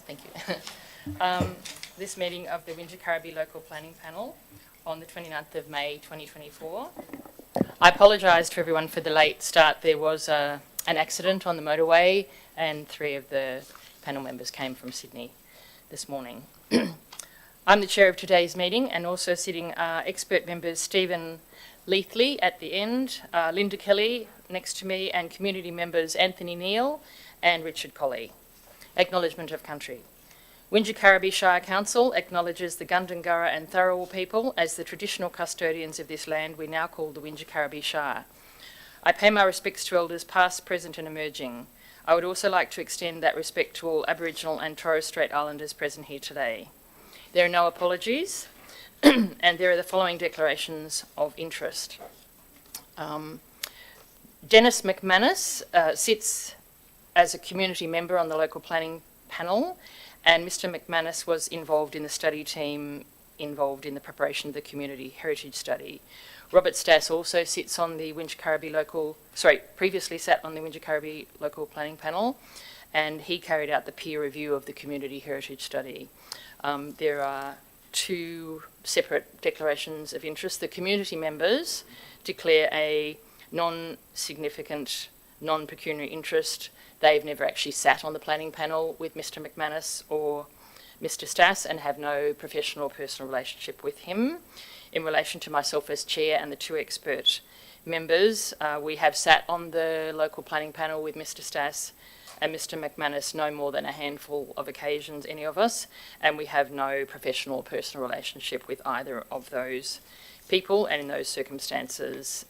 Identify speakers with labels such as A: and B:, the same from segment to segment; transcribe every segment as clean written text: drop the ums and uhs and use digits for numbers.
A: Thank you. This meeting of the Wingecarribee Local Planning Panel on the 29th of May 2024. I apologise to everyone for the late start. There was an accident on the motorway and 3 of the panel members came from Sydney this morning. I'm the chair of today's meeting, and also sitting are expert members Stephen Leithley at the end, Linda Kelly next to me, and community members Anthony Neal and Richard Colley. Acknowledgement of country. Wingecarribee Shire Council acknowledges the Gundungurra and Tharawal people as the traditional custodians of this land we now call the Wingecarribee Shire. I pay my respects to elders past, present and emerging. I would also like to extend that respect to all Aboriginal and Torres Strait Islanders present here today. There are no apologies and there are the following declarations of interest. Dennis McManus sits as a community member on the local planning panel, and Mr McManus was involved in the study team involved in the preparation of the community heritage study. Robert Stass also sits on the previously sat on the Wingecarribee local planning panel, and he carried out the peer review of the community heritage study. There are 2 separate declarations of interest. The community members declare a non-significant, non-pecuniary interest. They've never actually sat on the planning panel with Mr McManus or Mr Stass and have no professional or personal relationship with him. In relation to myself as chair and the 2 expert members, we have sat on the local planning panel with Mr Stass and Mr McManus no more than a handful of occasions, any of us, and we have no professional or personal relationship with either of those people, and in those circumstances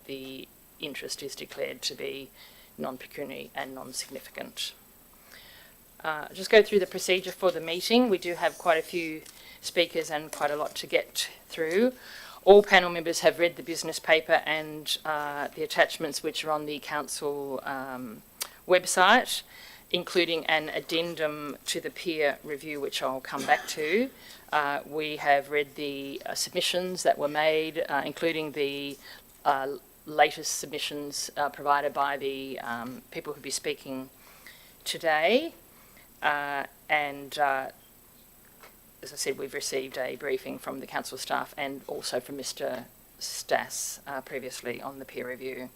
A: the interest is declared to be non-pecuniary and non-significant. Just go through the procedure for the meeting. We do have quite a few speakers and quite a lot to get through. All panel members have read the business paper and the attachments which are on the council website, including an addendum to the peer review, which I'll come back to. We have read the submissions that were made, including the latest submissions provided by the people who'll be speaking today. And as I said, we've received a briefing from the council staff and also from Mr Stass previously on the peer review.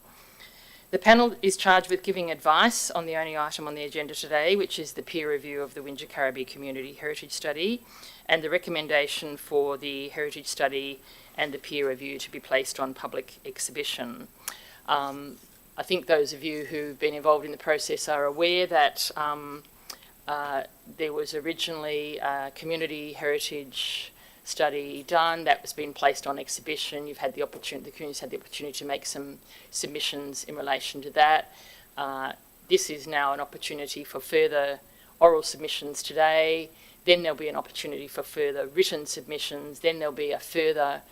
A: The panel is charged with giving advice on the only item on the agenda today, which is the peer review of the Wingecarribee Community Heritage Study and the recommendation for the heritage study and the peer review to be placed on public exhibition. I think those of you who've been involved in the process are aware that there was originally a community heritage study done that was being placed on exhibition. You've had the opportunity, the community's had the opportunity to make some submissions in relation to that. This is now an opportunity for further oral submissions today. Then there'll be an opportunity for further written submissions. Then there'll be a further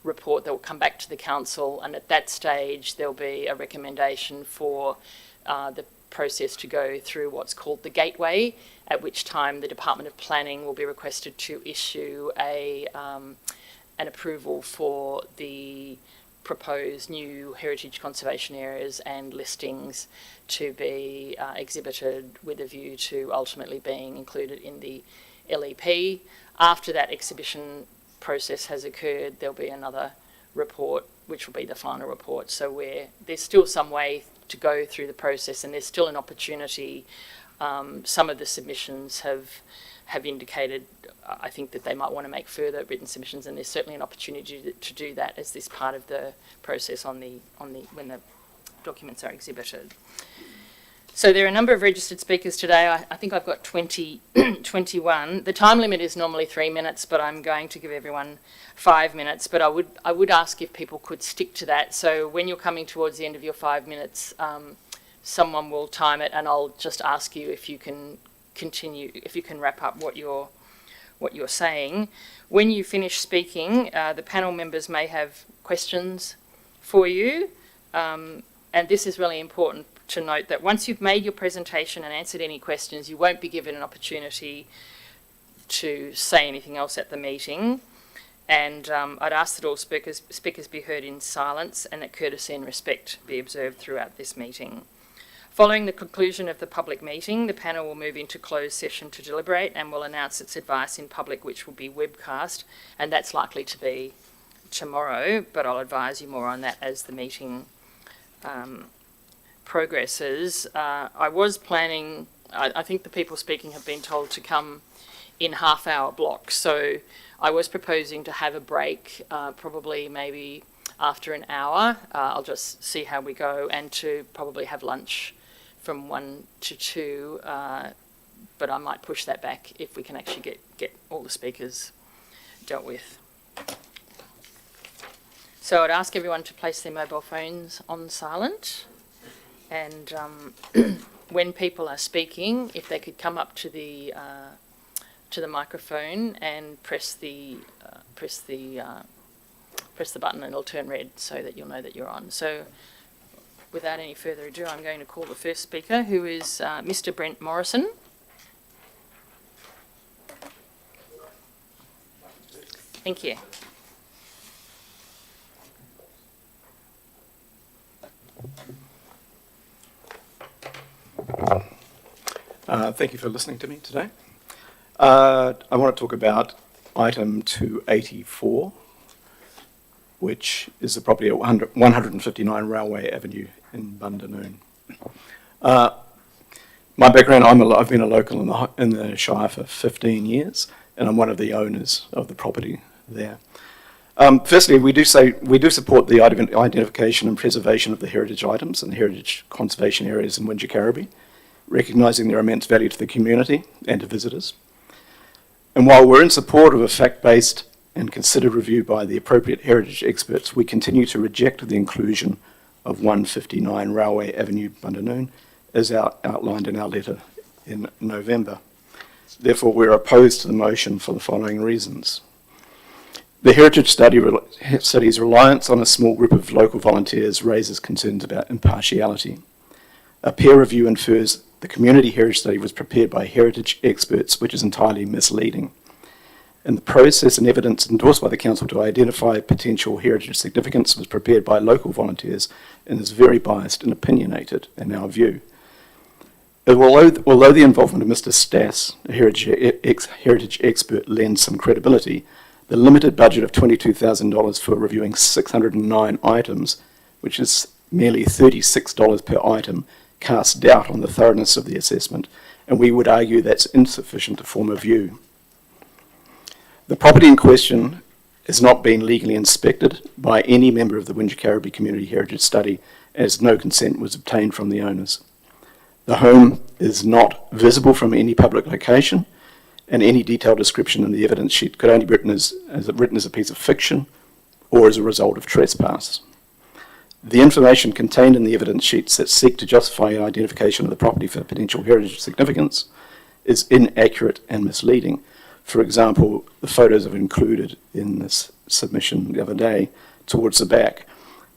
A: report that will come back to the council, and at that stage there'll be a recommendation for the process to go through what's called the gateway, at which time the Department of Planning will be requested to issue an approval for the proposed new heritage conservation areas and listings to be exhibited with a view to ultimately being included in the LEP. After that exhibition process has occurred, there'll be another report, which will be the final report. So there's still some way to go through the process, and there's still an opportunity. Some of the submissions have indicated, I think, that they might want to make further written submissions, and there's certainly an opportunity to do that as this part of the process when the documents are exhibited. So there are a number of registered speakers today. I think I've got 21. The time limit is normally 3 minutes, but I'm going to give everyone 5 minutes. But I would ask if people could stick to that. So when you're coming towards the end of your 5 minutes, someone will time it, and I'll just ask you if you can continue, if you can wrap up what you're saying. When you finish speaking, the panel members may have questions for you, and this is really important to note that once you've made your presentation and answered any questions, you won't be given an opportunity to say anything else at the meeting. And I'd ask that all speakers be heard in silence and that courtesy and respect be observed throughout this meeting. Following the conclusion of the public meeting, the panel will move into closed session to deliberate and will announce its advice in public, which will be webcast, and that's likely to be tomorrow, but I'll advise you more on that as the meeting progresses. I was planning, I think the people speaking have been told to come in half-hour blocks, so I was proposing to have a break, probably maybe after an hour. I'll just see how we go, and to probably have lunch from 1 to 2, but I might push that back if we can actually get all the speakers dealt with. So I'd ask everyone to place their mobile phones on silent, and when people are speaking, if they could come up to the microphone and press the button, and it'll turn red so that you'll know that you're on. So without any further ado, I'm going to call the first speaker, who is Mr. Brent Morrison. Thank you.
B: Thank you for listening to me today. I want to talk about item 284, which is the property at 159 Railway Avenue in Bundanoon. My background, I've been a local in the Shire for 15 years, and I'm one of the owners of the property there. Firstly, we do support the identification and preservation of the heritage items and the heritage conservation areas in Wingecarribee, recognising their immense value to the community and to visitors. And while we're in support of a fact-based and considered review by the appropriate heritage experts, we continue to reject the inclusion of 159 Railway Avenue, Bundanoon, as outlined in our letter in November. Therefore, we're opposed to the motion for the following reasons. The heritage study's reliance on a small group of local volunteers raises concerns about impartiality. A peer review infers the community heritage study was prepared by heritage experts, which is entirely misleading. And the process and evidence endorsed by the council to identify potential heritage significance was prepared by local volunteers and is very biased and opinionated in our view. Although the involvement of Mr. Stas, a heritage expert, lends some credibility, the limited budget of $22,000 for reviewing 609 items, which is merely $36 per item, casts doubt on the thoroughness of the assessment, and we would argue that's insufficient to form a view. The property in question has not been legally inspected by any member of the Wingecarribee Community Heritage Study, as no consent was obtained from the owners. The home is not visible from any public location, and any detailed description in the evidence sheet could only be written as a piece of fiction or as a result of trespass. The information contained in the evidence sheets that seek to justify an identification of the property for potential heritage significance is inaccurate and misleading. For example, the photos I've included in this submission the other day towards the back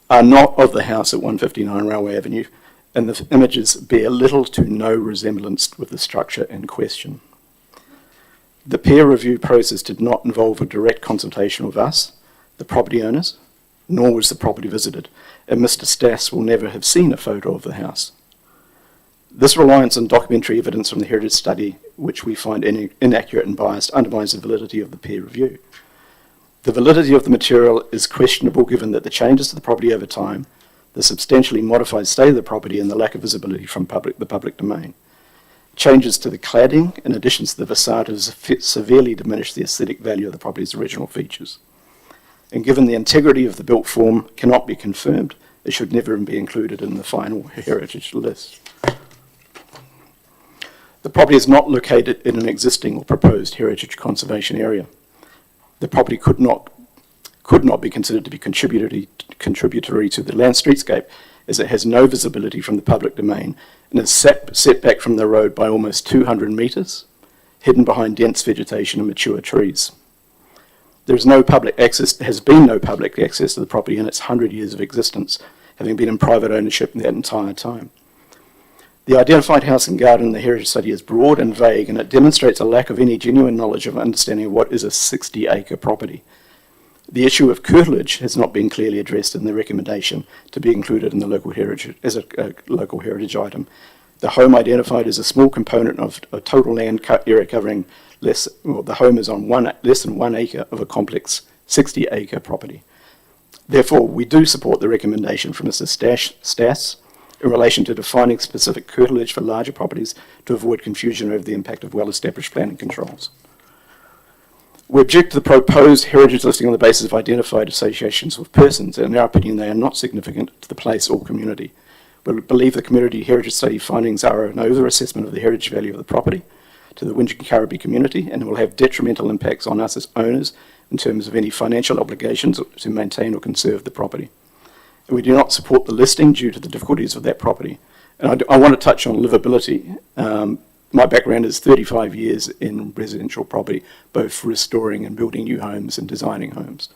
B: are not of the house at 159 Railway Avenue, and the images bear little to no resemblance with the structure in question. The peer review process did not involve a direct consultation with us, the property owners, nor was the property visited, and Mr. Stas will never have seen a photo of the house. This reliance on documentary evidence from the heritage study, which we find inaccurate and biased, undermines the validity of the peer review. The validity of the material is questionable given that the changes to the property over time, the substantially modified state of the property, and the lack of visibility from the public domain. Changes to the cladding and additions to the facade have severely diminished the aesthetic value of the property's original features. And given the integrity of the built form cannot be confirmed, it should never be included in the final heritage list. The property is not located in an existing or proposed heritage conservation area. The property could not be considered to be contributory to the land streetscape, as it has no visibility from the public domain and is set back from the road by almost 200 metres, hidden behind dense vegetation and mature trees. There has been no public access to the property in its 100 years of existence, having been in private ownership that entire time. The identified house and garden in the heritage study is broad and vague, and it demonstrates a lack of any genuine knowledge of understanding of what is a 60-acre property. The issue of curtilage has not been clearly addressed in the recommendation to be included in the local heritage as a local heritage item. The home identified as a small component of a total land area covering the home is on less than 1 acre of a complex 60-acre property. Therefore, we do support the recommendation from Mr. Stas in relation to defining specific curtilage for larger properties to avoid confusion over the impact of well-established planning controls. We object to the proposed heritage listing on the basis of identified associations with persons, and in our opinion they are not significant to the place or community. We believe the community heritage study findings are an over-assessment of the heritage value of the property to the Wingecarribee community and will have detrimental impacts on us as owners in terms of any financial obligations to maintain or conserve the property. And we do not support the listing due to the difficulties of that property. And I want to touch on livability. My background is 35 years in residential property, both restoring and building new homes and designing homes.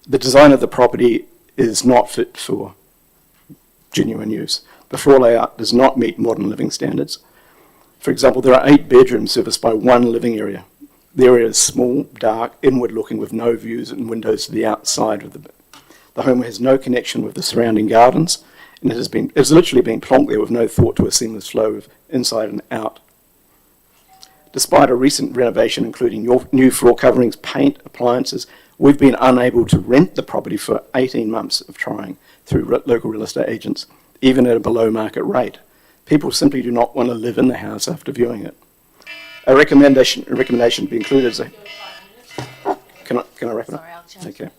B: The design of the property is not fit for genuine use. The floor layout does not meet modern living standards. For example, there are 8 bedrooms serviced by 1 living area. The area is small, dark, inward-looking with no views and windows to the outside of the home has no connection with the surrounding gardens, and it's literally been plonked there with no thought to a seamless flow of inside and out. Despite a recent renovation, including new floor coverings, paint, appliances, we've been unable to rent the property for 18 months of trying through local real estate agents, even at a below market rate. People simply do not want to live in the house after viewing it. A recommendation to be included as a... Can I wrap it up?
A: Sorry, I'll change.
B: Okay.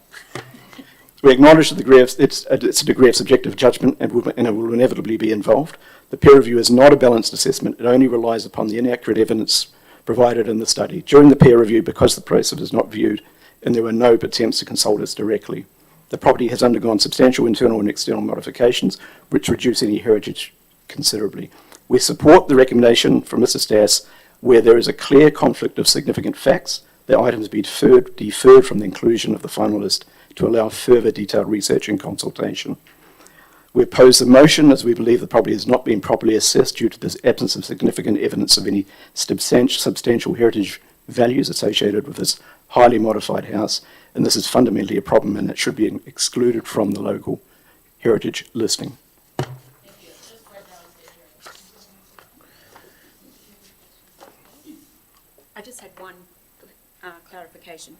B: We acknowledge that it's a degree of subjective judgment and it will inevitably be involved. The peer review is not a balanced assessment. It only relies upon the inaccurate evidence provided in the study. During the peer review, because the process is not viewed and there were no attempts to consult us directly, the property has undergone substantial internal and external modifications which reduce any heritage considerably. We support the recommendation from Mr. Stas where there is a clear conflict of significant facts, the items be deferred from the inclusion of the final list to allow further detailed research and consultation. We oppose the motion as we believe the property has not been properly assessed due to the absence of significant evidence of any substantial heritage values associated with this highly modified house, and this is fundamentally a problem and it should be excluded from the local heritage listing.
C: I just had one clarification.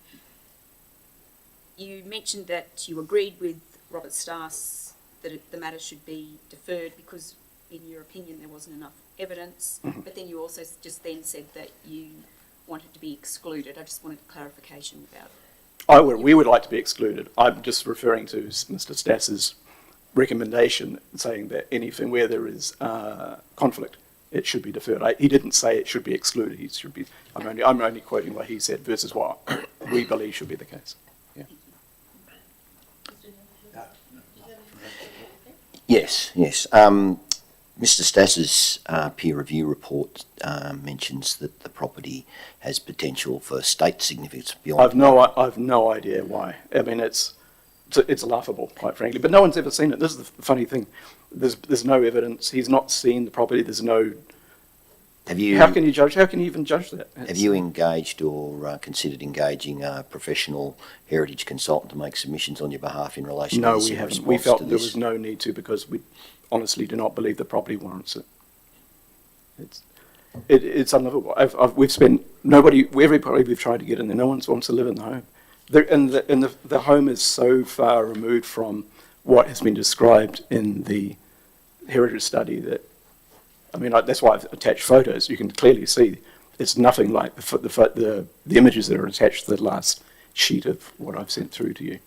C: You mentioned that you agreed with Robert Stas that the matter should be deferred because, in your opinion, there wasn't enough evidence, but then you also just then said that you wanted to be excluded. I just wanted clarification about it.
B: We would like to be excluded. I'm just referring to Mr. Stas's recommendation saying that anything where there is conflict, it should be deferred. He didn't say it should be excluded. He should be. I'm only quoting what he said versus what we believe should be the case. Yeah.
D: Yes. Mr. Stas's peer review report mentions that the property has potential for state significance beyond.
B: I've no idea why. I mean, it's laughable, quite frankly. But no one's ever seen it. This is the funny thing. There's no evidence. He's not seen the property. There's no.
D: Have you?
B: How can you judge? How can you even judge that?
D: Have you engaged or considered engaging a professional heritage consultant to make submissions on your behalf in relation to this?
B: No, we haven't. We felt there was no need to because we honestly do not believe the property warrants it. It's unlivable. We've spent everybody we've tried to get in there. No one wants to live in the home. The home is so far removed from what has been described in the heritage study that. I mean, that's why I've attached photos. You can clearly see it's nothing like the images that are attached to the last sheet of what I've sent through to you.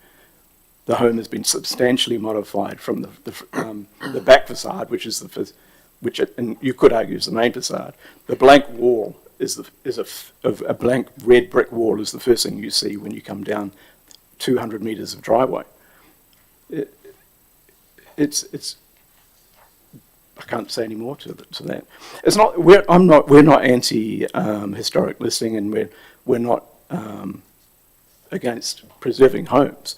B: The home has been substantially modified from the back facade, and you could argue is the main facade. The blank wall is a blank red brick wall is the first thing you see when you come down 200 metres of driveway. It's I can't say any more to that. It's not. We're not anti historic listing, and we're not against preserving homes.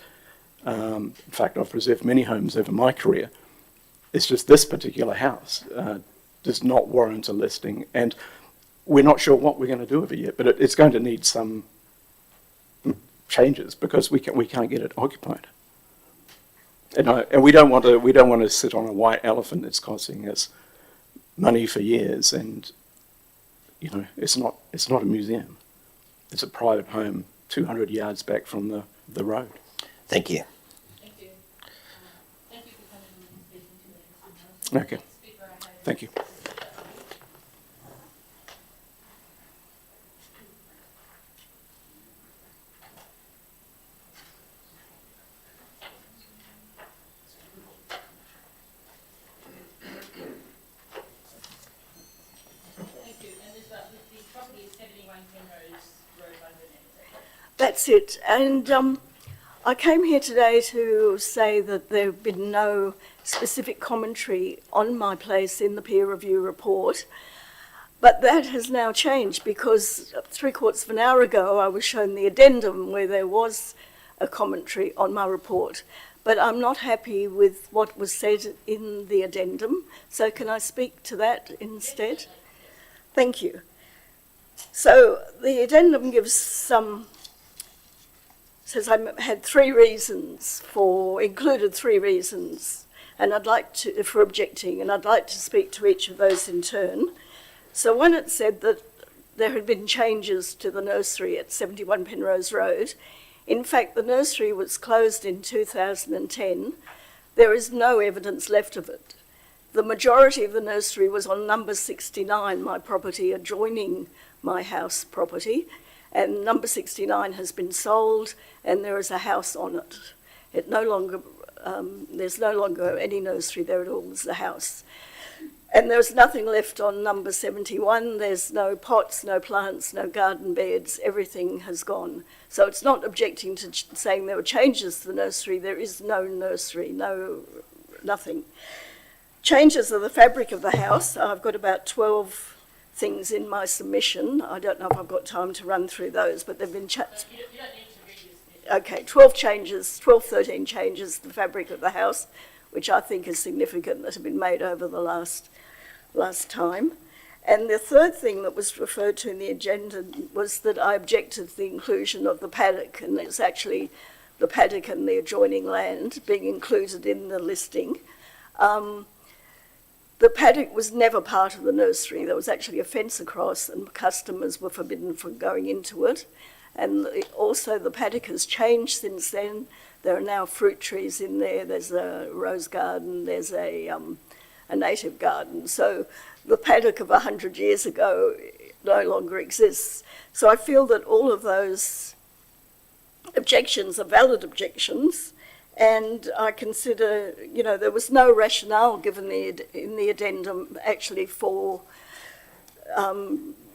B: In fact, I've preserved many homes over my career. It's just this particular house does not warrant a listing, and we're not sure what we're going to do with it yet. But it's going to need some changes because we can't get it occupied. And we don't want to sit on a white elephant that's costing us money for years, and it's not a museum. It's a private home 200 yards back from the road.
D: Thank you.
E: Thank you. Thank you for coming and speaking to me.
B: Okay.
E: Next speaker I have
B: Thank you.
E: Thank you. And this, the property is 71 Penrose Road, London, is that correct?
F: That's it. And I came here today to say that there have been no specific commentary on my place in the peer review report. But that has now changed because 3/4 of an hour ago I was shown the addendum where there was a commentary on my report. But I'm not happy with what was said in the addendum. So can I speak to that instead? Thank you. So the addendum gives says I had included three reasons, and I'd like to, for objecting, and I'd like to speak to each of those in turn. So one, it said that there had been changes to the nursery at 71 Penrose Road. In fact, the nursery was closed in 2010. There is no evidence left of it. The majority of the nursery was on number 69, my property adjoining my house property, and number 69 has been sold and there is a house on it. It no longer, there's no longer any nursery there at all, there's a house. And there's nothing left on number 71. There's no pots, no plants, no garden beds. Everything has gone. So it's not objecting to saying there were changes to the nursery. There is no nursery, nothing. Changes of the fabric of the house. I've got about 12 things in my submission. I don't know if I've got time to run through those, but they've been...
E: You don't need to read this.
F: Okay, 12, 13 changes to the fabric of the house, which I think is significant, that have been made over the last time. And the third thing that was referred to in the agenda was that I objected to the inclusion of the paddock, and it's actually the paddock and the adjoining land being included in the listing. The paddock was never part of the nursery. There was actually a fence across and customers were forbidden from going into it. And also the paddock has changed since then. There are now fruit trees in there. There's a rose garden. There's a native garden. So the paddock of 100 years ago no longer exists. So I feel that all of those objections are valid objections, and I consider, there was no rationale given in the addendum actually for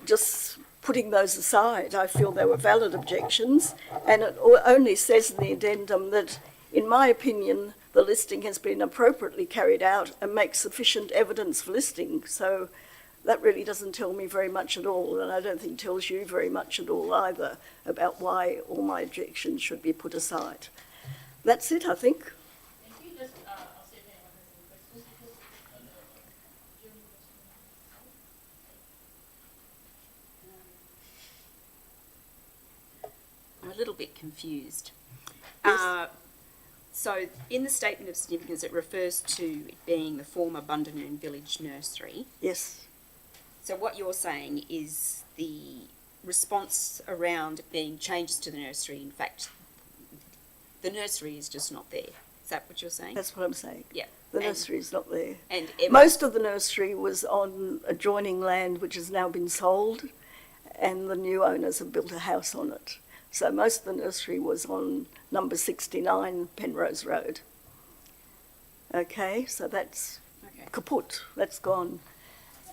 F: just putting those aside. I feel they were valid objections, and it only says in the addendum that, in my opinion, the listing has been appropriately carried out and makes sufficient evidence for listing. So that really doesn't tell me very much at all, and I don't think tells you very much at all either about why all my objections should be put aside. That's it, I think.
E: Thank you. Just, I'll see if anyone has any questions.
C: I'm a little bit confused.
F: Yes.
C: So in the statement of significance, it refers to it being the former Bundanoon Village Nursery.
F: Yes.
C: So what you're saying is the response around it being changes to the nursery, in fact, the nursery is just not there. Is that what you're saying?
F: That's what I'm saying.
C: Yeah.
F: The
C: And-
F: nursery is not there.
C: And
F: Most of the nursery was on adjoining land which has now been sold, and the new owners have built a house on it. So most of the nursery was on number 69 Penrose Road. Okay, so that's
C: Okay.
F: kaput, that's gone.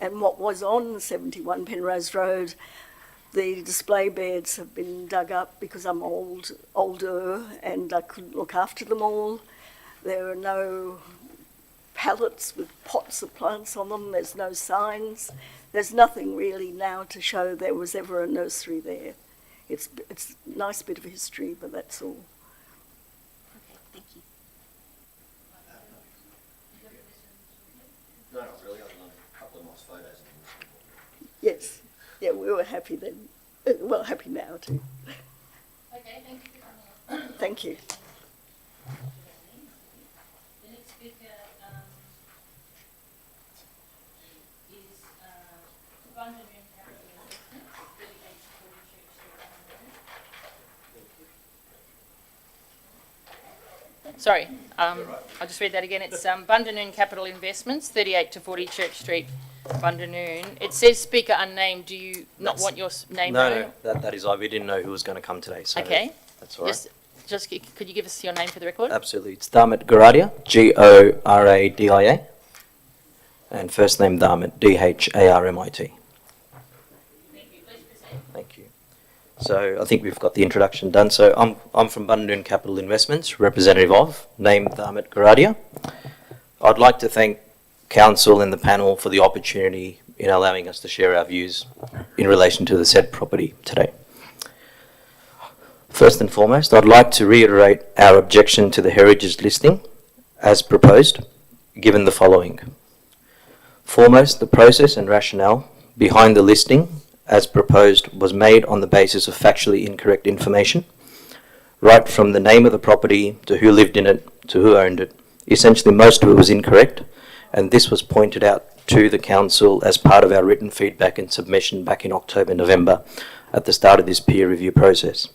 F: And what was on 71 Penrose Road, the display beds have been dug up because I'm older and I couldn't look after them all. There are no pallets with pots of plants on them. There's no signs. There's nothing really now to show there was ever a nursery there. It's a nice bit of history, but that's all.
C: Okay, thank you.
D: No, not really. I've done a couple of nice photos.
F: Yes, yeah, we were happy then. Well, happy now too.
E: Okay, thank you for coming.
F: Thank you.
E: The next speaker is Bundanon Capital Investments, 38 to 40 Church Street, Bundanon.
A: Sorry, I'll just read that again. It's Bundanon Capital Investments, 38 to 40 Church Street, Bundanon. It says speaker unnamed. Do you not want your name known?
G: No, that is I. We didn't know who was going to come today, so
A: Okay.
G: that's all right.
A: Could you give us your name for the record?
G: Absolutely. It's Dharmit Goradia, Goradia, and first name Dharmit, Dharmit.
E: Thank you. Please proceed.
G: Thank you. So I think we've got the introduction done. So I'm from Bundanon Capital Investments, representative of, named Dharmit Goradia. I'd like to thank Council and the panel for the opportunity in allowing us to share our views in relation to the said property today. First and foremost, I'd like to reiterate our objection to the heritage listing as proposed, given the following. Foremost, the process and rationale behind the listing as proposed was made on the basis of factually incorrect information, right from the name of the property to who lived in it to who owned it. Essentially, most of it was incorrect, and this was pointed out to the Council as part of our written feedback and submission back in October, November, at the start of this peer review process.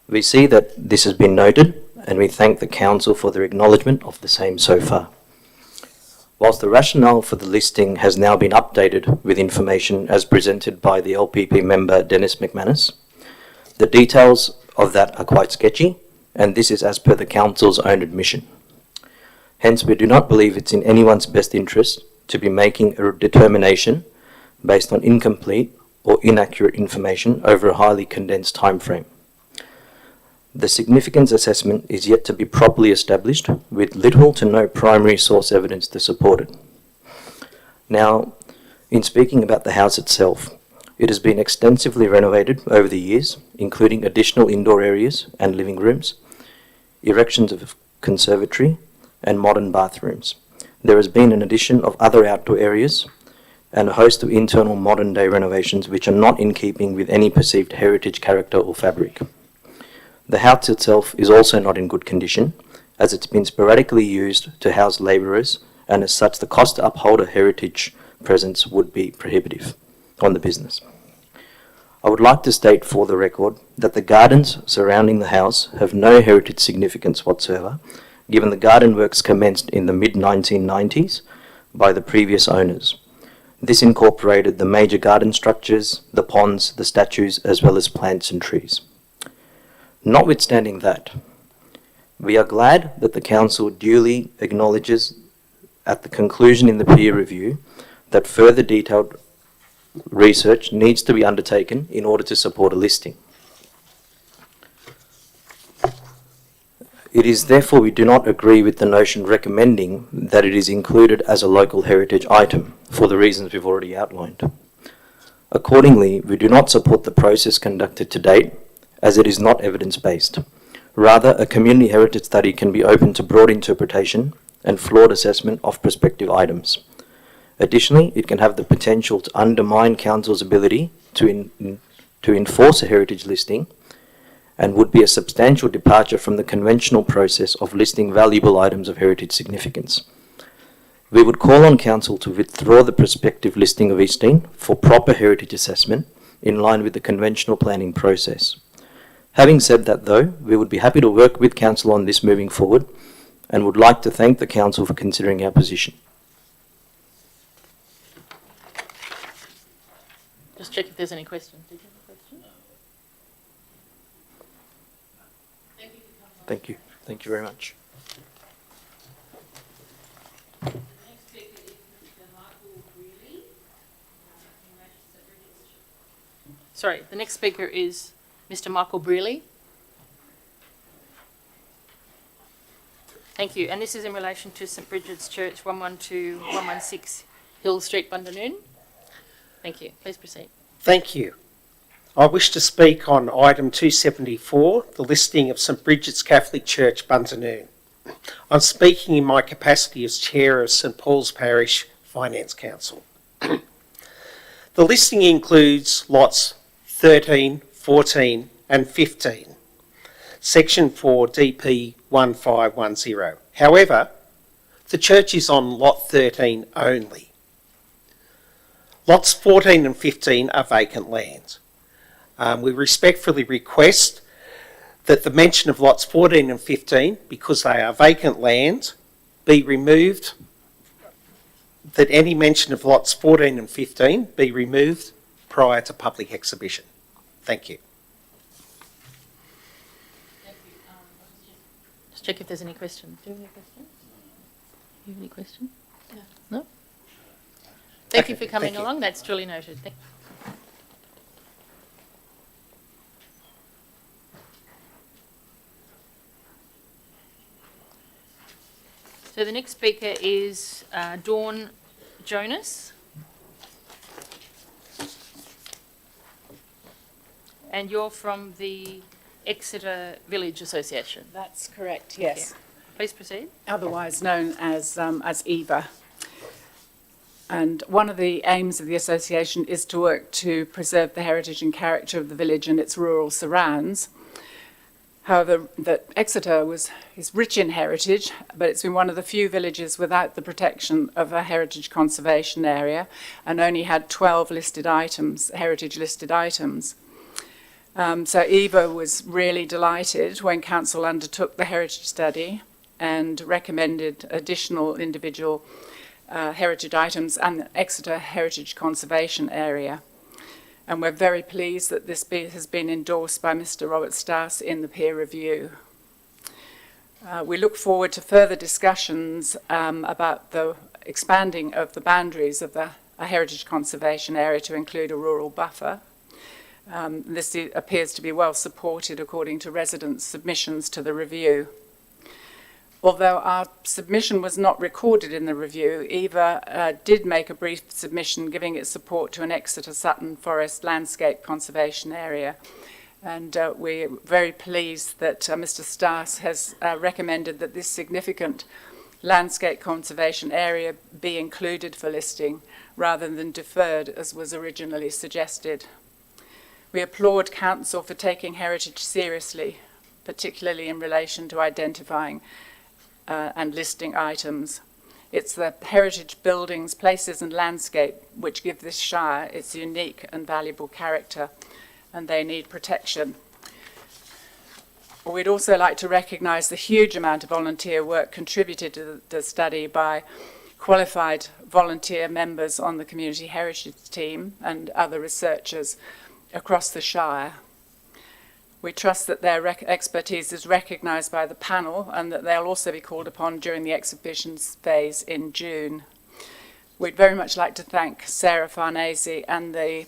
G: We see that this has been noted, and we thank the Council for their acknowledgement of the same so far. Whilst the rationale for the listing has now been updated with information as presented by the LPP member Dennis McManus, the details of that are quite sketchy, and this is as per the Council's own admission. Hence, we do not believe it's in anyone's best interest to be making a determination based on incomplete or inaccurate information over a highly condensed time frame. The significance assessment is yet to be properly established with little to no primary source evidence to support it. Now, in speaking about the house itself, it has been extensively renovated over the years, including additional indoor areas and living rooms, erections of conservatory, and modern bathrooms. There has been an addition of other outdoor areas and a host of internal modern-day renovations which are not in keeping with any perceived heritage character or fabric. The house itself is also not in good condition, as it's been sporadically used to house labourers, and as such the cost to uphold a heritage presence would be prohibitive on the business. I would like to state for the record that the gardens surrounding the house have no heritage significance whatsoever, given the garden works commenced in the mid-1990s by the previous owners. This incorporated the major garden structures, the ponds, the statues, as well as plants and trees. Notwithstanding that, we are glad that the Council duly acknowledges at the conclusion in the peer review that further detailed research needs to be undertaken in order to support a listing. It is therefore we do not agree with the notion recommending that it is included as a local heritage item for the reasons we've already outlined. Accordingly, we do not support the process conducted to date, as it is not evidence-based. Rather, a community heritage study can be open to broad interpretation and flawed assessment of prospective items. Additionally, it can have the potential to undermine Council's ability to enforce a heritage listing and would be a substantial departure from the conventional process of listing valuable items of heritage significance. We would call on Council to withdraw the prospective listing of Eastdean for proper heritage assessment in line with the conventional planning process. Having said that though, we would be happy to work with Council on this moving forward and would like to thank the Council for considering our position.
A: Just check if there's any questions. Did you have a question?
E: Thank you for coming.
G: Thank you. Thank you very much.
E: The next speaker is Mr. Michael Greeley, in relation to Bridget's.
A: Sorry, the next speaker is Mr. Michael Brearley. Thank you. And this is in relation to St Bridget's Church, 112-116 Hill Street, Bundanon. Thank you. Please proceed.
H: Thank you. I wish to speak on item 274, the listing of St Bridget's Catholic Church, Bundanon. I'm speaking in my capacity as Chair of St Paul's Parish Finance Council. The listing includes lots 13, 14 and 15. Section 4 DP 1510. However, the church is on lot 13 only. Lots 14 and 15 are vacant lands. We respectfully request that the mention of lots 14 and 15, because they are vacant lands, be removed, that any mention of lots 14 and 15 be removed prior to public exhibition. Thank you.
A: Just check if there's any questions. Do you have any questions? Do you have any questions? No? Thank
H: Okay,
A: you for coming
H: thank you.
A: along. That's duly noted. So the next speaker is Dawn Jonas. And you're from the Exeter Village Association.
I: That's correct, yes.
A: Please proceed.
I: Otherwise known as EVA. And one of the aims of the association is to work to preserve the heritage and character of the village and its rural surrounds. However, that Exeter is rich in heritage, but it's been one of the few villages without the protection of a heritage conservation area and only had 12 listed items, heritage listed items. So EVA was really delighted when Council undertook the heritage study and recommended additional individual heritage items and the Exeter Heritage Conservation Area. And we're very pleased that this has been endorsed by Mr. Robert Stas in the peer review. We look forward to further discussions about the expanding of the boundaries of the Heritage Conservation Area to include a rural buffer. This appears to be well supported according to residents' submissions to the review. Although our submission was not recorded in the review, EVA did make a brief submission giving its support to an Exeter Sutton Forest landscape conservation area. And we're very pleased that Mr. Stas has recommended that this significant landscape conservation area be included for listing rather than deferred as was originally suggested. We applaud Council for taking heritage seriously, particularly in relation to identifying and listing items. It's the heritage buildings, places and landscape which give this shire its unique and valuable character, and they need protection. We'd also like to recognise the huge amount of volunteer work contributed to the study by qualified volunteer members on the Community Heritage Team and other researchers across the shire. We trust that their expertise is recognised by the panel and that they'll also be called upon during the exhibitions phase in June. We'd very much like to thank Sarah Farnese and the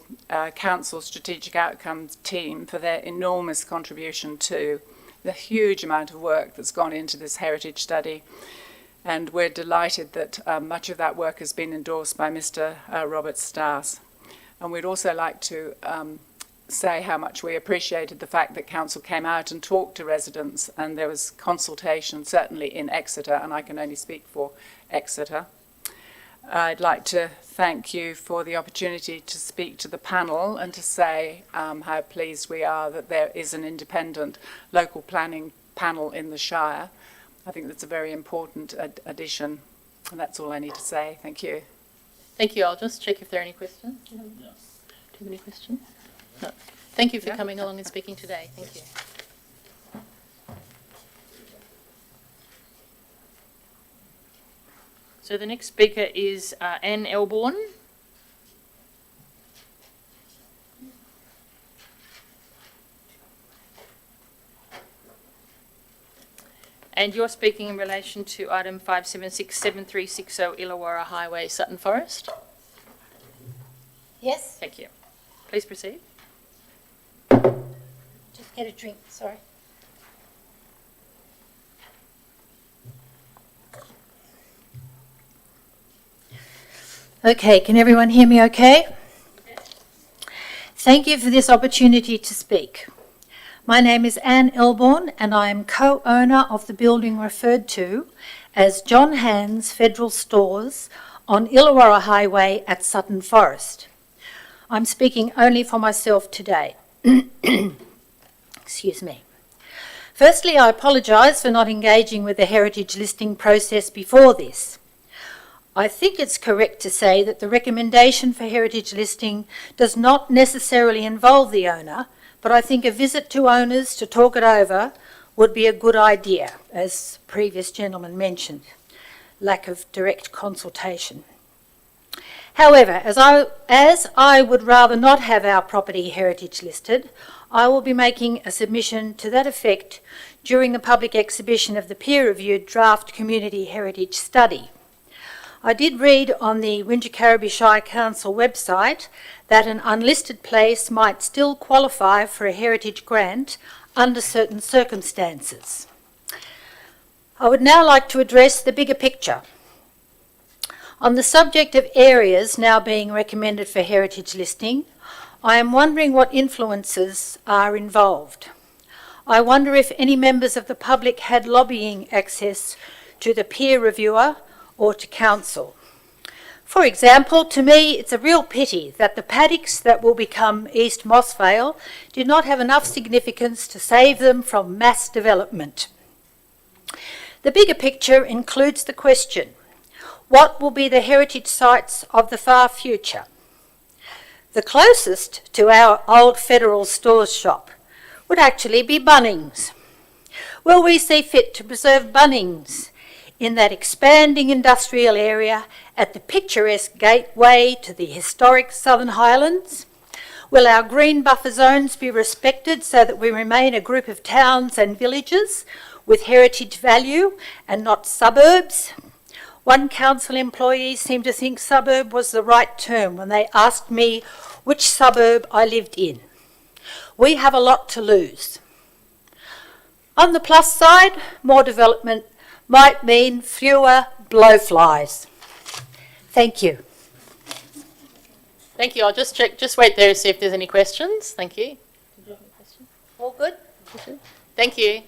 I: Council Strategic Outcomes team for their enormous contribution to the huge amount of work that's gone into this heritage study. And we're delighted that much of that work has been endorsed by Mr. Robert Stas. And we'd also like to say how much we appreciated the fact that Council came out and talked to residents, and there was consultation certainly in Exeter, and I can only speak for Exeter. I'd like to thank you for the opportunity to speak to the panel and to say how pleased we are that there is an independent local planning panel in the Shire. I think that's a very important addition, and that's all I need to say. Thank you.
A: Thank you. I'll just check if there are any questions. Do you have any questions? No. Thank you for coming along and speaking today. Thank you. So the next speaker is Anne Elborn. And you're speaking in relation to item 576-7360 Illawarra Highway, Sutton Forest.
J: Yes,
A: Thank you. Please proceed.
J: just get a drink, sorry. Okay, can everyone hear me okay? Thank you for this opportunity to speak. My name is Anne Elborn and I am co-owner of the building referred to as John Hand's Federal Stores on Illawarra Highway at Sutton Forest. I'm speaking only for myself today. Excuse me. Firstly, I apologise for not engaging with the heritage listing process before this. I think it's correct to say that the recommendation for heritage listing does not necessarily involve the owner, but I think a visit to owners to talk it over would be a good idea, as previous gentleman mentioned, lack of direct consultation. However, as I would rather not have our property heritage listed, I will be making a submission to that effect during the public exhibition of the peer-reviewed draft community heritage study. I did read on the Wingecarribee Shire Council website that an unlisted place might still qualify for a heritage grant under certain circumstances. I would now like to address the bigger picture. On the subject of areas now being recommended for heritage listing, I am wondering what influences are involved. I wonder if any members of the public had lobbying access to the peer reviewer or to council. For example, to me, it's a real pity that the paddocks that will become East Mossvale do not have enough significance to save them from mass development. The bigger picture includes the question, what will be the heritage sites of the far future? The closest to our old Federal Stores shop would actually be Bunnings. Will we see fit to preserve Bunnings in that expanding industrial area at the picturesque gateway to the historic Southern Highlands? Will our green buffer zones be respected so that we remain a group of towns and villages with heritage value and not suburbs? One council employee seemed to think suburb was the right term when they asked me which suburb I lived in. We have a lot to lose. On the plus side, more development might mean fewer blowflies. Thank you.
A: Thank you. I'll just check, just wait there to see if there's any questions. Thank you. Did you have any questions? All good? Thank you.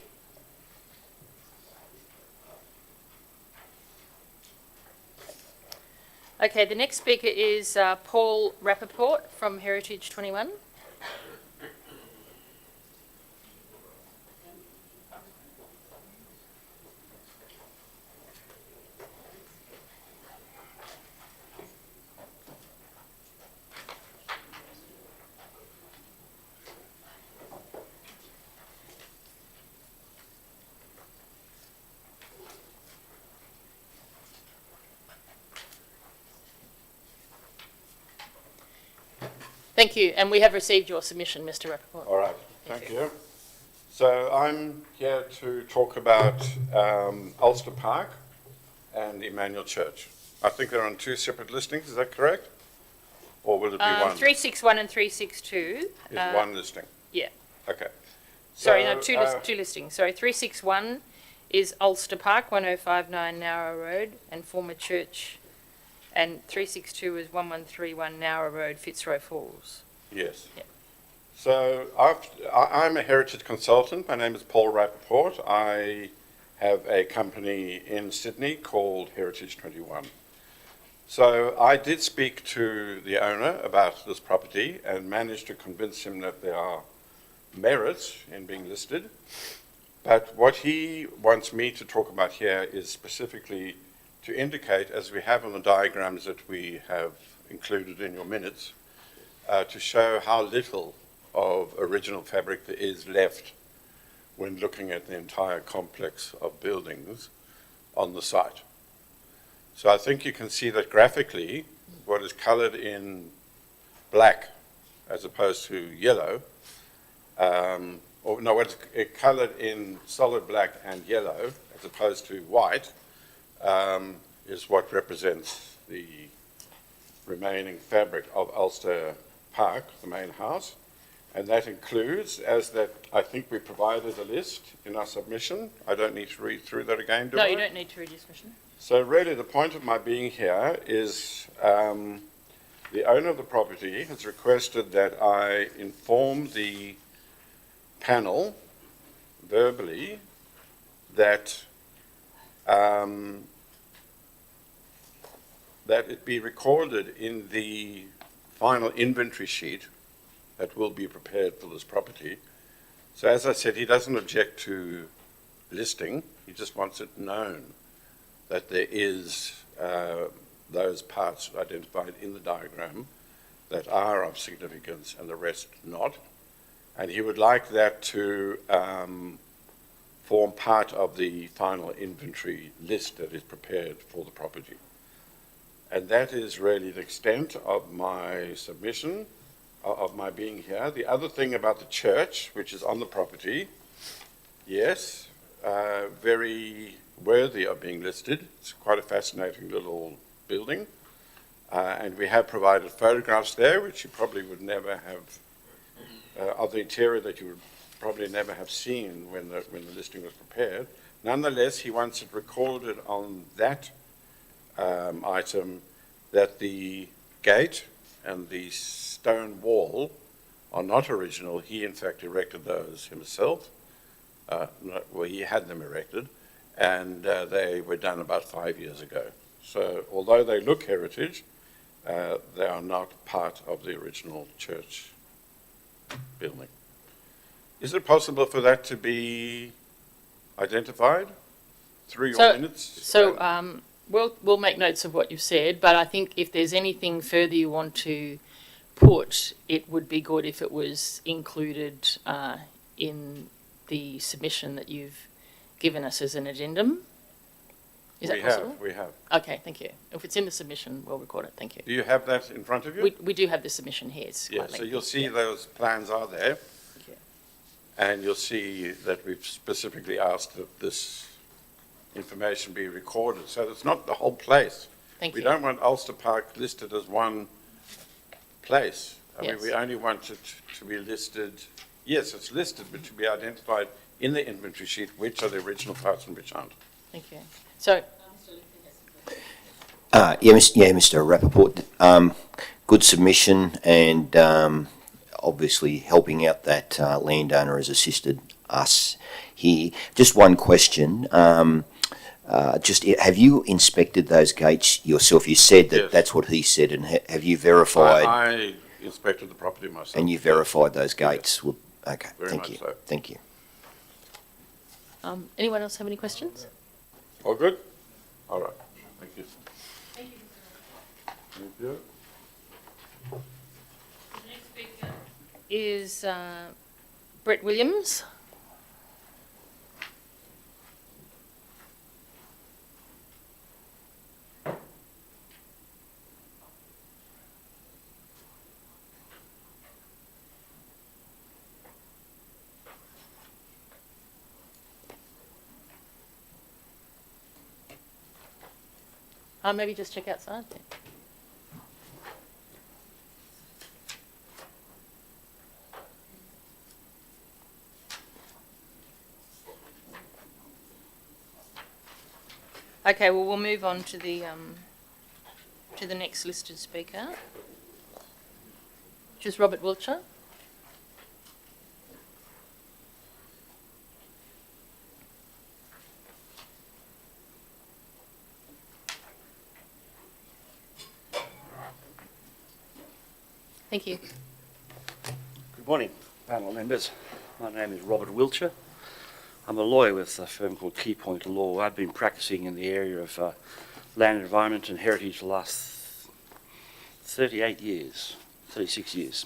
A: Okay, the next speaker is Paul Rappaport from Heritage 21. Thank you, and we have received your submission, Mr. Rappaport.
K: All right, thank you. So I'm here to talk about Ulster Park and Emmanuel Church. I think they're on two separate listings, is that correct? Or will it be one?
A: 361 and 362.
K: Is one listing?
A: Yeah.
K: Okay.
A: Sorry,
K: So,
A: no, two listings. Sorry, 361 is Ulster Park, 1059 Nowra Road, and former church, and 362 is 1131 Nowra Road, Fitzroy Falls.
K: Yes.
A: Yep.
K: So I'm a heritage consultant. My name is Paul Rappaport. I have a company in Sydney called Heritage 21. So I did speak to the owner about this property and managed to convince him that there are merits in being listed. But what he wants me to talk about here is specifically to indicate, as we have on the diagrams that we have included in your minutes, to show how little of original fabric there is left when looking at the entire complex of buildings on the site. So I think you can see that graphically, what is coloured in black as opposed to yellow, what's coloured in solid black and yellow as opposed to white, is what represents the remaining fabric of Ulster Park, the main house. And that includes, as that I think we provided a list in our submission. I don't need to read through that again, do I?
A: No, you don't need to read your submission.
K: So really the point of my being here is the owner of the property has requested that I inform the panel verbally that that it be recorded in the final inventory sheet that will be prepared for this property, So as I said, he doesn't object to listing, he just wants it known that there is those parts identified in the diagram that are of significance and the rest not. And he would like that to form part of the final inventory list that is prepared for the property. And that is really the extent of my submission, of my being here. The other thing about the church, which is on the property, yes, very worthy of being listed. It's quite a fascinating little building. And we have provided photographs there, which you probably would never have, of the interior that you would probably never have seen when the listing was prepared. Nonetheless, he wants it recorded on that item that the gate and the stone wall are not original. He, in fact, erected those himself. Well, he had them erected, and they were done about 5 years ago. So although they look heritage, they are not part of the original church building. Is it possible for that to be identified through your minutes?
A: So we'll make notes of what you've said, but I think if there's anything further you want to put, it would be good if it was included in the submission that you've given us as an addendum. Is that possible?
K: We have.
A: Okay, thank you. If it's in the submission, we'll record it. Thank you.
K: Do you have that in front of you?
A: We do have the submission here. It's
K: Yeah,
A: quite
K: so
A: lengthy.
K: you'll see those plans are there.
A: you.
K: And you'll see that we've specifically asked that this information be recorded. So it's not the whole place.
A: Thank
K: We
A: you.
K: don't want Ulster Park listed as one place. I mean,
A: Yes.
K: we only want it to be listed, yes, it's listed, but to be identified in the inventory sheet, which are the original parts and which aren't.
A: Thank you. So,
D: Mr. Rappaport, good submission, and obviously helping out that landowner has assisted us here. Just one question. Have you inspected those gates yourself? You said that
K: Yes.
D: that's what he said, and have you verified?
K: I inspected the property myself.
D: And you verified those gates? Well, okay,
K: Very
D: thank
K: much
D: you.
K: so.
D: Thank you.
A: anyone else have any questions?
K: All good? All right, thank you.
E: Thank you.
K: Thank you.
E: The next speaker.
A: Is Brett Williams? Maybe just check outside then. Okay, well, we'll move on to the next listed speaker, which is Robert Wiltshire. Thank you.
L: Good morning, panel members. My name is Robert Wiltshire. I'm a lawyer with a firm called Keypoint Law. I've been practicing in the area of land, environment and heritage the last 36 years.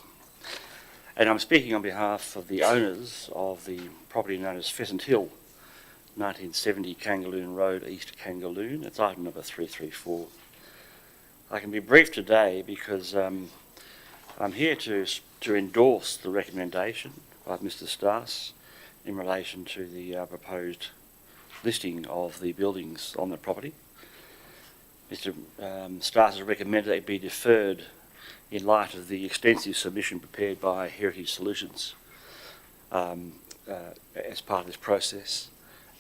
L: And I'm speaking on behalf of the owners of the property known as Pheasant Hill, 1970 Kangaloon Road, East Kangaloon. It's item number 334. I can be brief today because I'm here to endorse the recommendation by Mr. Stas in relation to the proposed listing of the buildings on the property. Mr. Stas has recommended that it be deferred in light of the extensive submission prepared by Heritage Solutions as part of this process,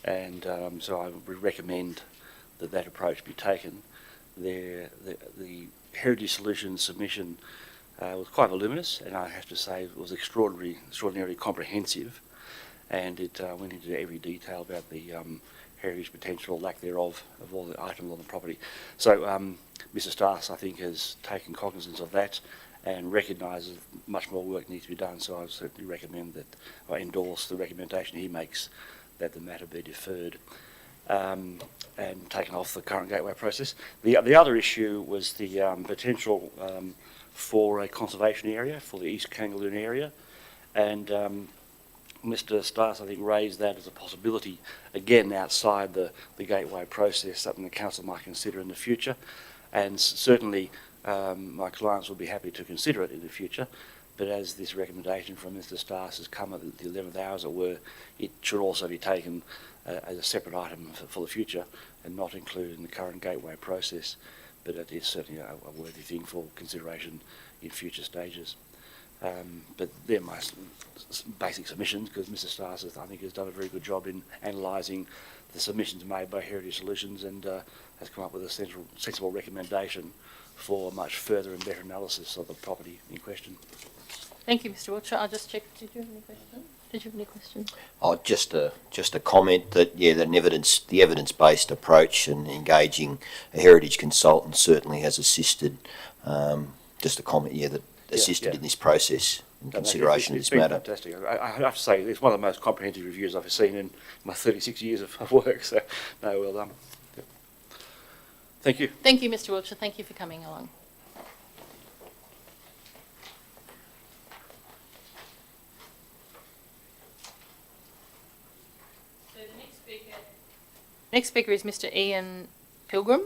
L: and so I would recommend that that approach be taken. The Heritage Solutions submission was quite voluminous, and I have to say it was extraordinarily comprehensive, and it went into every detail about the heritage potential or lack thereof of all the items on the property. So Mr Stas, I think, has taken cognizance of that and recognises much more work needs to be done. So I certainly recommend that, I endorse the recommendation he makes that the matter be deferred and taken off the current gateway process. The other issue was the potential for a conservation area for the East Kangaloon area, and Mr Stas, I think, raised that as a possibility, again, outside the gateway process, something the council might consider in the future, and certainly my clients will be happy to consider it in the future, but as this recommendation from Mr Stas has come at the 11th hour, as it were, it should also be taken as a separate item for the future and not included in the current gateway process, but it is certainly a worthy thing for consideration in future stages. But they're my basic submissions, because Mr Stas, I think, has done a very good job in analysing the submissions made by Heritage Solutions and has come up with a sensible recommendation for much further and better analysis of the property in question.
A: Thank you, Mr Wiltshire. I'll just check. Did you have any questions? Did you have any questions?
D: Oh, just a comment that, yeah, the evidence-based approach and engaging a heritage consultant certainly has assisted. Just a comment, yeah, that assisted in this process in consideration of this matter.
L: Fantastic. I have to say, it's one of the most comprehensive reviews I've seen in my 36 years of work. So, no, well done. Yep. Thank you.
A: Thank you, Mr Wiltshire. Thank you for coming along.
E: So the
A: Next speaker is Mr Ian Pilgrim.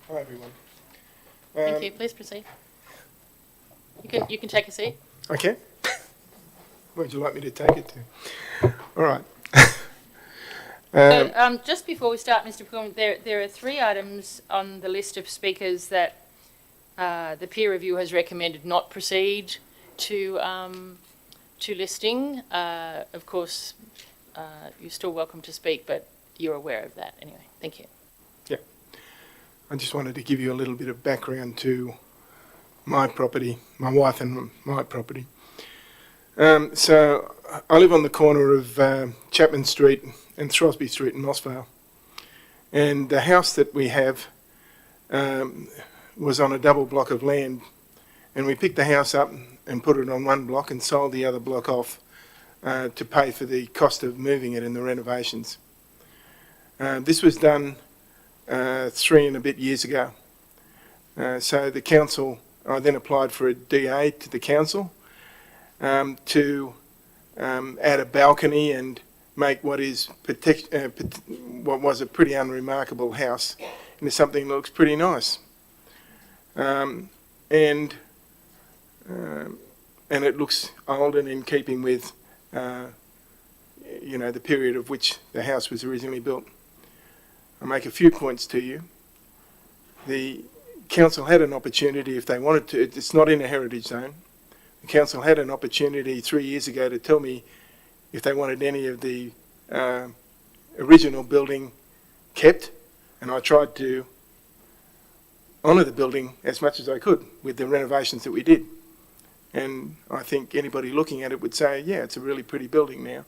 M: Hi everyone.
A: Thank you. Please proceed. You can take a seat.
M: Okay. Where would you like me to take it to? All right.
A: So, just before we start, Mr Pilgrim, there are 3 items on the list of speakers that the peer review has recommended not proceed to listing. Of course, you're still welcome to speak, but you're aware of that anyway. Thank you.
M: I just wanted to give you a little bit of background to my property, my wife and my property. So I live on the corner of Chapman Street and Throsby Street in Mossvale. And the house that we have was on a double block of land. And we picked the house up and put it on one block and sold the other block off to pay for the cost of moving it and the renovations. This was done 3 and a bit years ago. So the council, I then applied for a DA to the council to add a balcony and make what was a pretty unremarkable house into something that looks pretty nice. And it looks old and in keeping with, the period of which the house was originally built. I'll make a few points to you. The council had an opportunity, if they wanted to, it's not in a heritage zone. The council had an opportunity 3 years ago to tell me if they wanted any of the original building kept, and I tried to honour the building as much as I could with the renovations that we did. And I think anybody looking at it would say, yeah, it's a really pretty building now.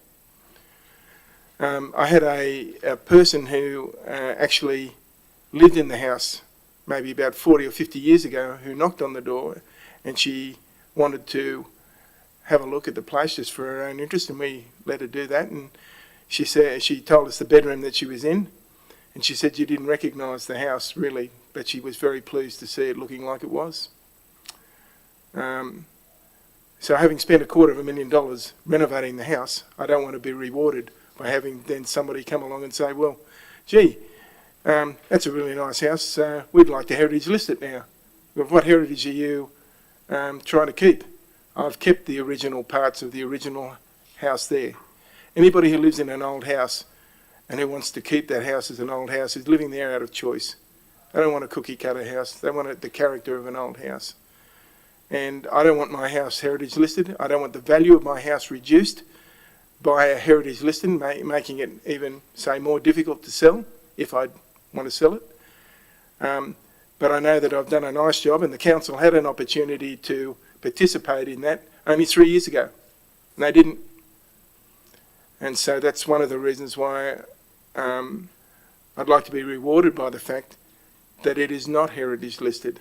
M: I had a person who actually lived in the house maybe about 40 or 50 years ago who knocked on the door, and she wanted to have a look at the place just for her own interest, and we let her do that. And she told us the bedroom that she was in, and she said she didn't recognise the house really, but she was very pleased to see it looking like it was. So having spent $250,000 renovating the house, I don't want to be rewarded by having then somebody come along and say, well, gee, that's a really nice house, we'd like to heritage list it now. Well, what heritage are you trying to keep? I've kept the original parts of the original house there. Anybody who lives in an old house and who wants to keep that house as an old house is living there out of choice. They don't want a cookie cutter house, they want the character of an old house. And I don't want my house heritage listed. I don't want the value of my house reduced by a heritage listing, making it even, say, more difficult to sell if I want to sell it. but I know that I've done a nice job, and the council had an opportunity to participate in that only 3 years ago, and they didn't. And so that's one of the reasons why I'd like to be rewarded by the fact that it is not heritage listed,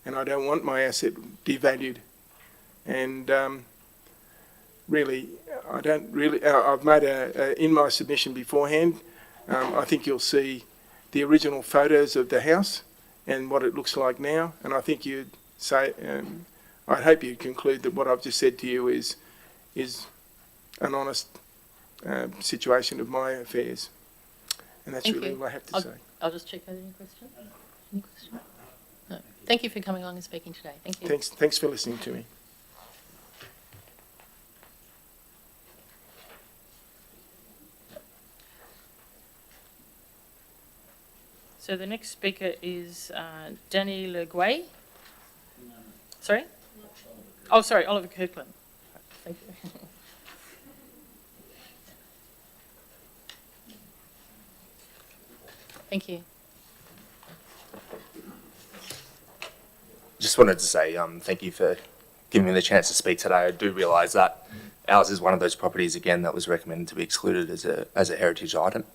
M: and I don't want my asset devalued. And really, I don't really. I've made in my submission beforehand. I think you'll see the original photos of the house and what it looks like now, and I think you'd say. I hope you'd conclude that what I've just said to you is an honest situation of my affairs, and that's
A: Thank
M: really
A: you.
M: all I have to say.
A: I'll just check out any questions. Any questions? No. Thank you for coming along and speaking today. Thank you.
M: Thanks for listening to me.
A: So the next speaker is Danny Leguay. Sorry? Oh, sorry, Oliver Kirkland. Thank you. Thank you.
N: Just wanted to say thank you for giving me the chance to speak today. I do realise that ours is one of those properties, again, that was recommended to be excluded as a heritage item.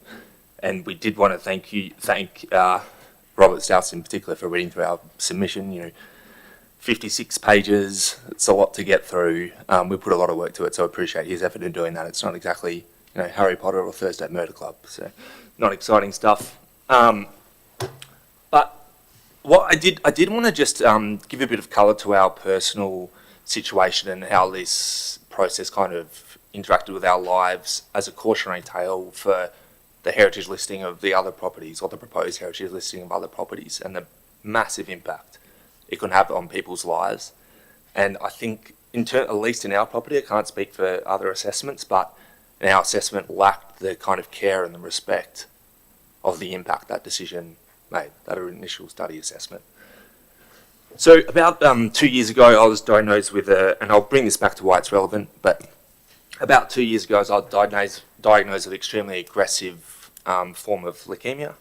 N: And we did want to thank Robert Stouts in particular for reading through our submission. 56 pages, it's a lot to get through. We put a lot of work to it, so I appreciate his effort in doing that. It's not exactly, Harry Potter or Thursday Murder Club, so not exciting stuff. But what I did want to just give a bit of colour to our personal situation and how this process kind of interacted with our lives as a cautionary tale for the heritage listing of the other properties, or the proposed heritage listing of other properties, and the massive impact it can have on people's lives. And I think, at least in our property, I can't speak for other assessments, but in our assessment lacked the kind of care and the respect of the impact that decision made, that initial study assessment. So about 2 years ago, I was diagnosed with and I'll bring this back to why it's relevant, but about 2 years ago, I was diagnosed with extremely aggressive form of leukemia.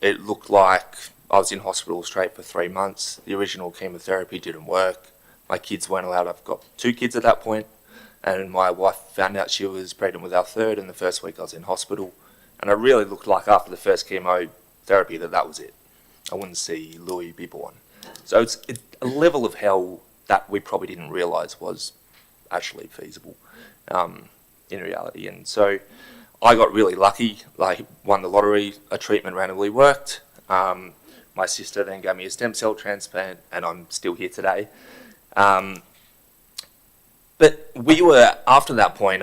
N: It looked like I was in hospital straight for 3 months. The original chemotherapy didn't work. My kids weren't allowed. I've got 2 kids at that point, and my wife found out she was pregnant with our third, and the first week I was in hospital. And I really looked like after the first chemotherapy that was it. I wouldn't see Louis be born. So it's a level of hell that we probably didn't realise was actually feasible in reality. And so I got really lucky. I won the lottery. A treatment randomly worked. My sister then gave me a stem cell transplant, and I'm still here today. But we were, after that point,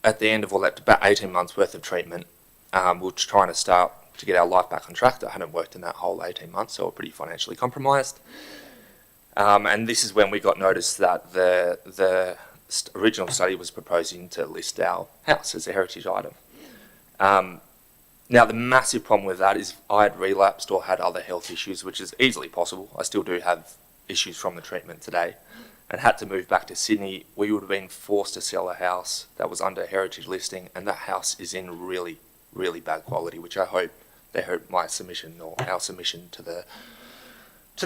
N: at the end of all that, about 18 months worth of treatment, we were trying to start to get our life back on track. I hadn't worked in that whole 18 months, so we're pretty financially compromised. And this is when we got notice that the original study was proposing to list our house as a heritage item. Now, the massive problem with that is I had relapsed or had other health issues, which is easily possible. I still do have issues from the treatment today, and had to move back to Sydney. We would have been forced to sell a house that was under heritage listing, and that house is in really, really bad quality, which I hope my submission or our submission to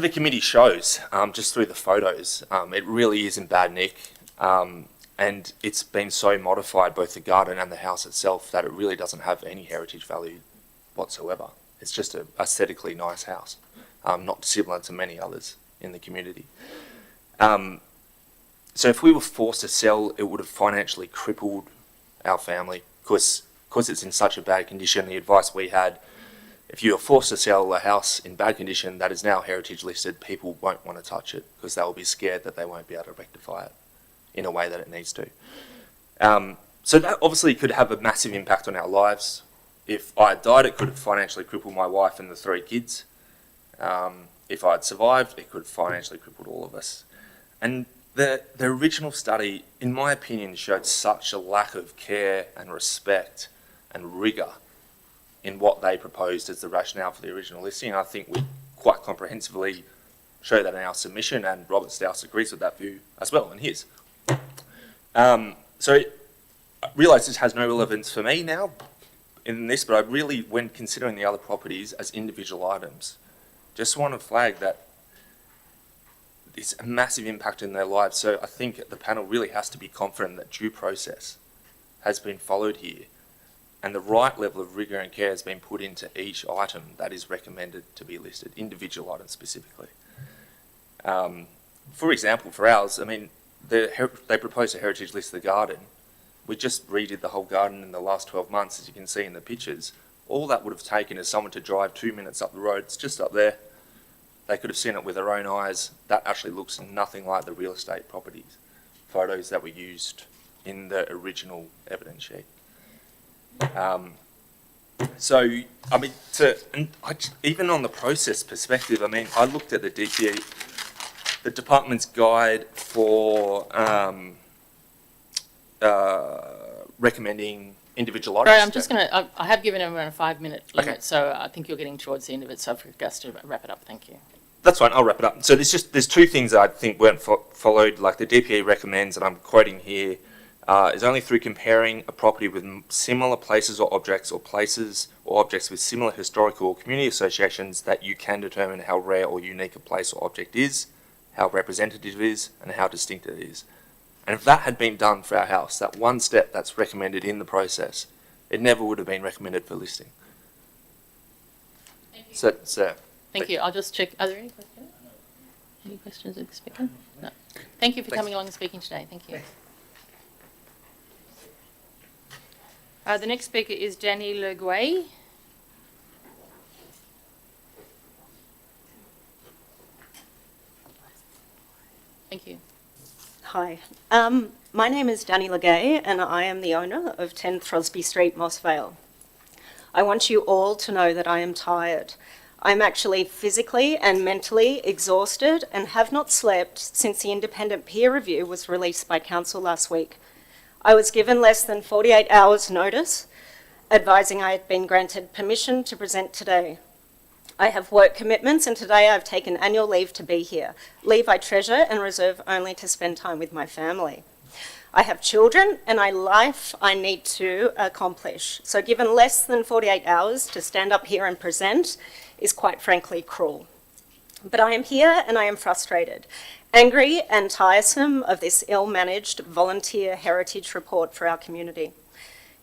N: the committee shows, just through the photos. It really is in bad nick. And it's been so modified, both the garden and the house itself, that it really doesn't have any heritage value whatsoever. It's just an aesthetically nice house, not similar to many others in the community. So if we were forced to sell, it would have financially crippled our family, because it's in such a bad condition. The advice we had, if you are forced to sell a house in bad condition that is now heritage listed, people won't want to touch it, because they'll be scared that they won't be able to rectify it in a way that it needs to. So that obviously could have a massive impact on our lives. If I had died, it could have financially crippled my wife and the 3 kids. If I had survived, it could have financially crippled all of us. And the original study, in my opinion, showed such a lack of care and respect and rigour in what they proposed as the rationale for the original listing. I think we quite comprehensively show that in our submission, and Robert Stouts agrees with that view as well in his. So I realise this has no relevance for me now in this, but I really, when considering the other properties as individual items, just want to flag that it's a massive impact in their lives. So I think the panel really has to be confident that due process has been followed here and the right level of rigour and care has been put into each item that is recommended to be listed, individual items specifically. For example, for ours, I mean, they proposed a heritage list of the garden. We just redid the whole garden in the last 12 months, as you can see in the pictures. All that would have taken is someone to drive 2 minutes up the road. It's just up there. They could have seen it with their own eyes. That actually looks nothing like the real estate properties photos that were used in the original evidence sheet. So, I mean, even on the process perspective, I mean, I looked at the DPE, the department's guide for recommending individual items.
A: Sorry, I'm just going to, I have given everyone a 5-minute limit,
N: Okay.
A: so I think you're getting towards the end of it, so for Gus to wrap it up, thank you.
N: That's fine, I'll wrap it up. So there's two things that I think weren't followed, like the DPE recommends, and I'm quoting here, is only through comparing a property with similar places or objects with similar historical or community associations that you can determine how rare or unique a place or object is, how representative it is, and how distinct it is. And if that had been done for our house, that one step that's recommended in the process, it never would have been recommended for listing.
A: Thank you.
N: So
A: Thank you. I'll just check. Are there any questions? Any questions of the speaker? No. Thank you for coming along and speaking today. Thank you. The next speaker is Danny Leguay. Thank you.
O: Hi, my name is Danny Legay and I am the owner of 10 Throsby Street, Moss Vale. I want you all to know that I am tired. I'm actually physically and mentally exhausted and have not slept since the independent peer review was released by Council last week. I was given less than 48 hours notice, advising I had been granted permission to present today. I have work commitments and today I've taken annual leave to be here, leave I treasure and reserve only to spend time with my family. I have children and a life I need to accomplish, so given less than 48 hours to stand up here and present is quite frankly cruel. But I am here and I am frustrated, angry and tiresome of this ill-managed volunteer heritage report for our community.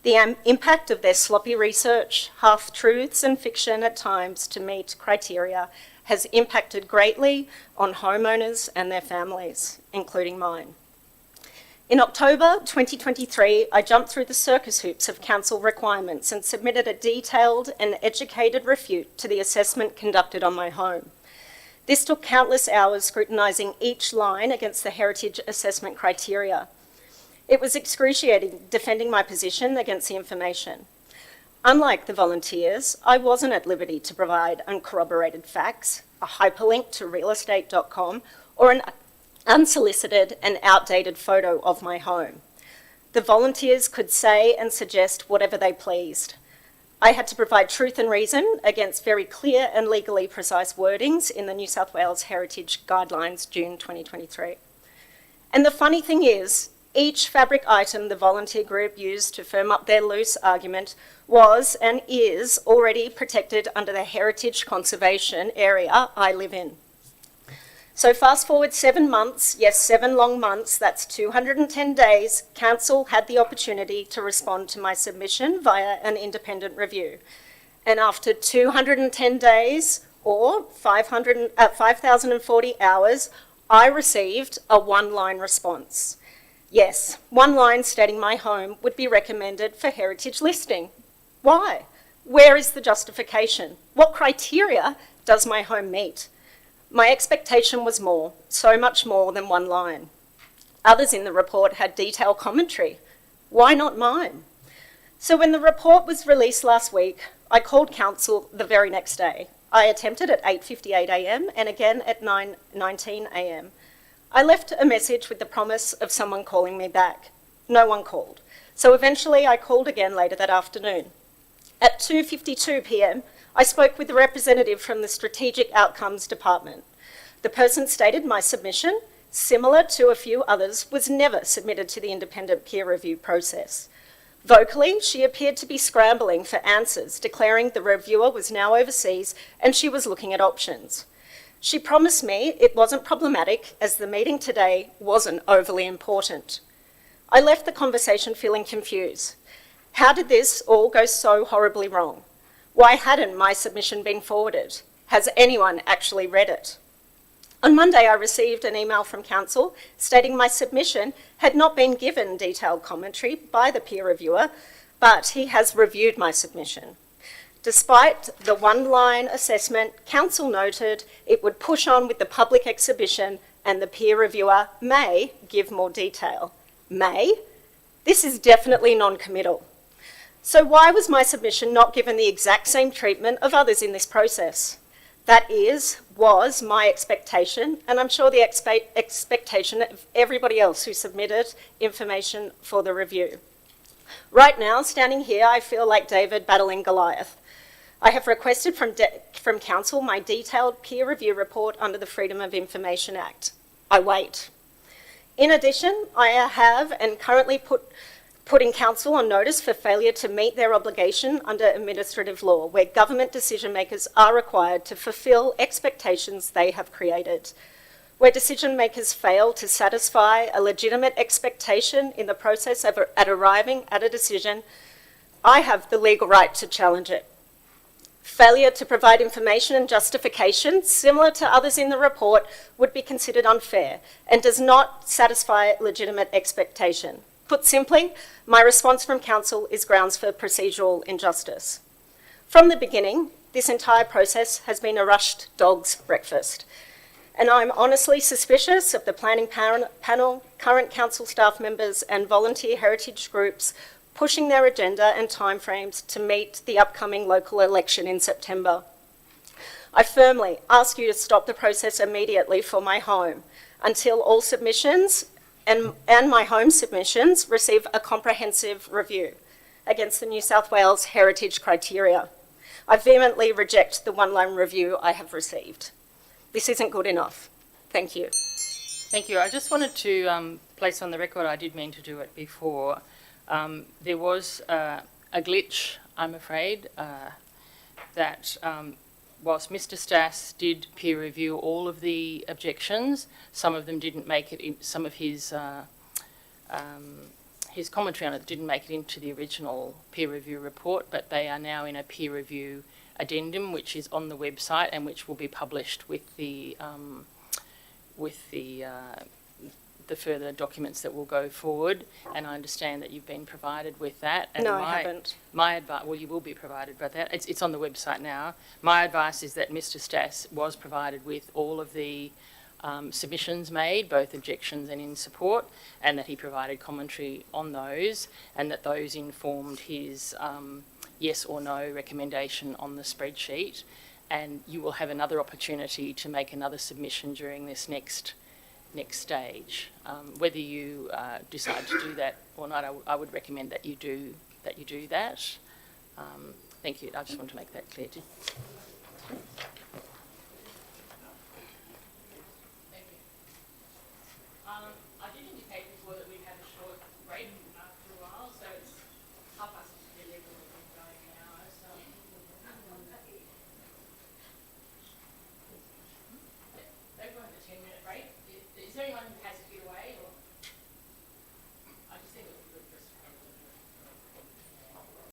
O: The impact of their sloppy research, half-truths and fiction at times to meet criteria has impacted greatly on homeowners and their families, including mine. In October 2023, I jumped through the circus hoops of council requirements and submitted a detailed and educated refute to the assessment conducted on my home. This took countless hours scrutinising each line against the heritage assessment criteria. It was excruciating defending my position against the information. Unlike the volunteers, I wasn't at liberty to provide uncorroborated facts, a hyperlink to realestate.com, or an unsolicited and outdated photo of my home. The volunteers could say and suggest whatever they pleased. I had to provide truth and reason against very clear and legally precise wordings in the New South Wales Heritage Guidelines, June 2023. And the funny thing is, each fabric item the volunteer group used to firm up their loose argument was and is already protected under the heritage conservation area I live in. So fast forward 7 months, yes, 7 long months, that's 210 days, Council had the opportunity to respond to my submission via an independent review. And after 210 days, or 5,040 hours, I received a one-line response. Yes, one line stating my home would be recommended for heritage listing. Why? Where is the justification? What criteria does my home meet? My expectation was more, so much more than one line. Others in the report had detailed commentary. Why not mine? So when the report was released last week, I called council the very next day. I attempted at 8:58 a.m. and again at 9:19 a.m. I left a message with the promise of someone calling me back. No one called. So eventually I called again later that afternoon. At 2:52 p.m, I spoke with a representative from the Strategic Outcomes Department. The person stated my submission, similar to a few others, was never submitted to the independent peer review process. Vocally, she appeared to be scrambling for answers, declaring the reviewer was now overseas and she was looking at options. She promised me it wasn't problematic as the meeting today wasn't overly important. I left the conversation feeling confused. How did this all go so horribly wrong? Why hadn't my submission been forwarded? Has anyone actually read it? On Monday, I received an email from council stating my submission had not been given detailed commentary by the peer reviewer, but he has reviewed my submission. Despite the one-line assessment, council noted it would push on with the public exhibition and the peer reviewer may give more detail. May? This is definitely non-committal. So why was my submission not given the exact same treatment of others in this process? That was my expectation, and I'm sure the expectation of everybody else who submitted information for the review. Right now, standing here, I feel like David battling Goliath. I have requested from council my detailed peer review report under the Freedom of Information Act. I wait. In addition, I have and currently putting council on notice for failure to meet their obligation under administrative law, where government decision makers are required to fulfil expectations they have created. Where decision makers fail to satisfy a legitimate expectation in the process of arriving at a decision, I have the legal right to challenge it. Failure to provide information and justification similar to others in the report would be considered unfair and does not satisfy legitimate expectation. Put simply, my response from council is grounds for procedural injustice. From the beginning, this entire process has been a rushed dog's breakfast, and I'm honestly suspicious of the planning panel, current council staff members and volunteer heritage groups pushing their agenda and timeframes to meet the upcoming local election in September. I firmly ask you to stop the process immediately for my home until all submissions and my home submissions receive a comprehensive review against the New South Wales heritage criteria. I vehemently reject the one-line review I have received. This isn't good enough. Thank you.
A: Thank you. I just wanted to place on the record, I did mean to do it before. There was a glitch, I'm afraid, that whilst Mr. Stas did peer review all of the objections, some of them didn't make it in, some of his commentary on it didn't make it into the original peer review report, but they are now in a peer review addendum, which is on the website and which will be published with the further documents that will go forward. And I understand that you've been provided with that. And
O: no, I haven't.
A: My advice, well, you will be provided with that. It's on the website now. My advice is that Mr. Stas was provided with all of the submissions made, both objections and in support, and that he provided commentary on those, and that those informed his yes or no recommendation on the spreadsheet. And you will have another opportunity to make another submission during this next stage. Whether you decide to do that or not, I would recommend that you do that. Thank you. I just want to make that clear.